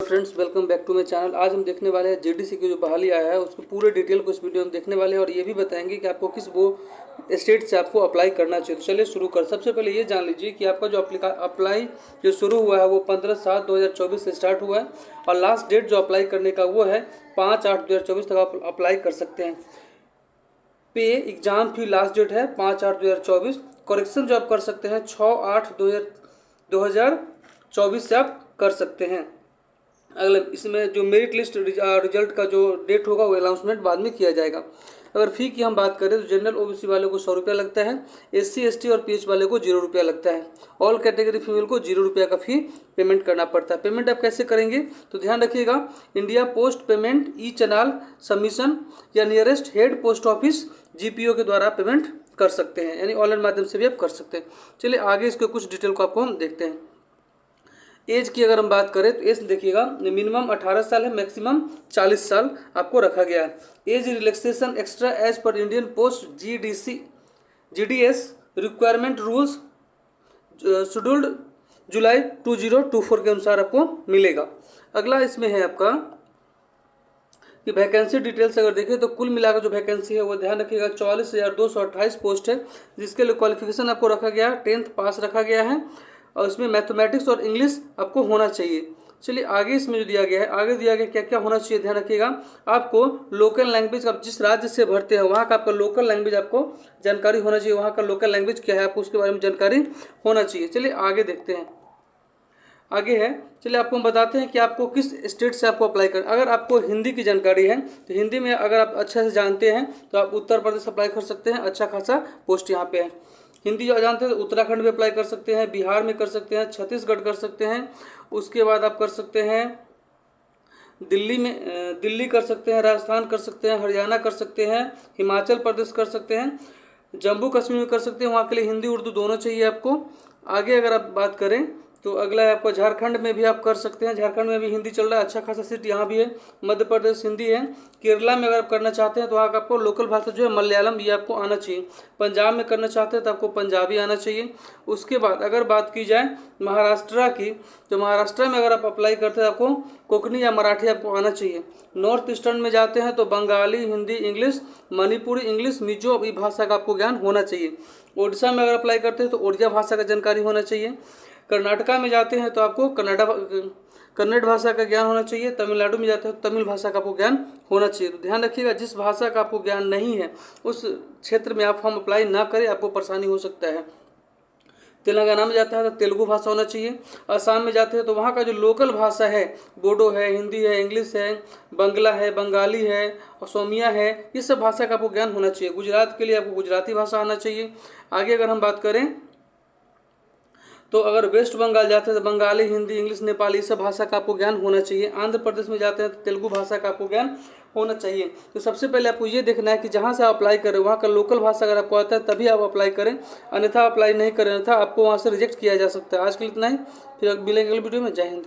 Friends, welcome back to my channel. आज हम देखने वाले हैं जीडीसी की जो बहाली आया है उसको पूरे डिटेल को इस वीडियो में देखने वाले हैं और ये भी बताएंगे कि आपको किस वो स्टेट से आपको अप्लाई करना चाहिए। तो चलिए शुरू कर। सबसे पहले ये जान लीजिए कि आपका जो अप्लाई जो शुरू हुआ है वो 15/7/2024 से स्टार्ट हुआ है और लास्ट डेट जो अप्लाई करने का वो है 5/8/2024 तक आप अप्लाई कर सकते हैं। पे एग्जाम फी लास्ट डेट है 5/8/2024। करेक्शन जो आप कर सकते हैं 6/8/2024 से आप कर सकते हैं। अगले इसमें जो मेरिट लिस्ट रिजल्ट का जो डेट होगा वो अनाउंसमेंट बाद में किया जाएगा। अगर फ़ी की हम बात करें तो जनरल ओबीसी वाले को 100 रुपया लगता है, SC ST और PH वाले को 0 रुपया लगता है। ऑल कैटेगरी फीमेल को 0 रुपया का फ़ी पेमेंट करना पड़ता है। पेमेंट आप कैसे करेंगे तो ध्यान रखिएगा, इंडिया पोस्ट पेमेंट ई चैनल सबमिशन या nearest head post office GPO के द्वारा पेमेंट कर सकते हैं, यानी ऑनलाइन माध्यम से भी आप कर सकते हैं। चलिए आगे इसके कुछ डिटेल को आपको हम देखते हैं। एज की अगर हम बात करें तो एज देखिएगा, मिनिमम 18 साल है, मैक्सिमम 40 साल आपको रखा गया है। एज रिलैक्सेशन एक्स्ट्रा एज पर Indian post GDS requirement rules scheduled जुलाई 2024 के अनुसार आपको मिलेगा। अगला इसमें है आपका कि वैकेंसी डिटेल्स अगर देखें तो कुल मिलाकर जो वैकेंसी है वो ध्यान रखिएगा 44,228 पोस्ट है, जिसके लिए क्वालिफिकेशन आपको रखा गया है 10th पास रखा गया है और इसमें मैथमेटिक्स और इंग्लिश आपको होना चाहिए। चलिए आगे इसमें जो दिया गया है, आगे दिया गया क्या क्या होना चाहिए ध्यान रखिएगा। आपको लोकल लैंग्वेज, आप जिस राज्य से भरते हैं वहाँ का आपका लोकल लैंग्वेज आपको जानकारी होना चाहिए, वहाँ का लोकल लैंग्वेज क्या है आपको उसके बारे में जानकारी होना चाहिए। चलिए आगे देखते हैं, आगे है। चलिए आपको हम बताते हैं कि आपको किस स्टेट से आपको अप्लाई कर। अगर आपको हिंदी की जानकारी है तो हिंदी में अगर आप अच्छे से जानते हैं तो आप उत्तर प्रदेश अप्लाई कर सकते हैं, अच्छा खासा पोस्ट यहाँ पे है। हिंदी जो जानते हैं तो उत्तराखंड में अप्लाई कर सकते हैं, बिहार में कर सकते हैं, छत्तीसगढ़ कर सकते हैं, उसके बाद आप कर सकते हैं दिल्ली कर सकते हैं, राजस्थान कर सकते हैं, हरियाणा कर सकते हैं, हिमाचल प्रदेश कर सकते हैं, जम्मू कश्मीर में कर सकते हैं। वहाँ के लिए हिंदी उर्दू दोनों चाहिए आपको। आगे अगर आप बात करें तो अगला है आपको झारखंड में भी आप कर सकते हैं, झारखंड में भी हिंदी चल रहा है, अच्छा खासा सीट यहाँ भी है। मध्य प्रदेश हिंदी है। केरला में अगर आप करना चाहते हैं तो वहाँ का आपको लोकल भाषा जो है मलयालम, ये आपको आना चाहिए। पंजाब में करना चाहते हैं तो आपको पंजाबी आना चाहिए। उसके बाद अगर बात की जाए महाराष्ट्र की तो महाराष्ट्र में अगर आप अप्लाई करते हैं आपको कोंकणी या मराठी आपको आना चाहिए। नॉर्थ ईस्टर्न में जाते हैं तो बंगाली, हिंदी, इंग्लिश, मणिपुरी इंग्लिश, मिजो ये भाषा का आपको ज्ञान होना चाहिए। उड़ीसा में अगर अप्लाई करते हैं तो उड़िया भाषा का जानकारी होना चाहिए। कर्नाटका में जाते हैं तो आपको कन्नड़ भाषा का ज्ञान होना चाहिए। तमिलनाडु में जाते हैं तो तमिल भाषा का आपको ज्ञान होना चाहिए। तो ध्यान रखिएगा, जिस भाषा का आपको ज्ञान नहीं है उस क्षेत्र में आप फॉर्म अप्लाई ना करें, आपको परेशानी हो सकता है। तेलंगाना में जाता है तो तेलुगु भाषा होना चाहिए। असम में जाते हैं तो वहाँ का जो लोकल भाषा है, बोडो है, हिंदी है, इंग्लिश है, बंगला है, बंगाली है, असमिया है, ये सब भाषा का आपको ज्ञान होना चाहिए। गुजरात के लिए आपको गुजराती भाषा आना चाहिए। आगे अगर हम बात करें तो अगर वेस्ट बंगाल जाते हैं तो बंगाली, हिंदी, इंग्लिश, नेपाली सब भाषा का आपको ज्ञान होना चाहिए। आंध्र प्रदेश में जाते हैं तो तेलुगु भाषा का आपको ज्ञान होना चाहिए। तो सबसे पहले आपको ये देखना है कि जहाँ से आप अप्लाई करें वहाँ का लोकल भाषा अगर आपको आता है तभी आप अप्लाई करें, अन्यथा अप्लाई नहीं करें, अन्यथा आपको वहाँ से रिजेक्ट किया जा सकता है। आज के लिए इतना ही, फिर मिलेंगे अगले वीडियो में। जय हिंद।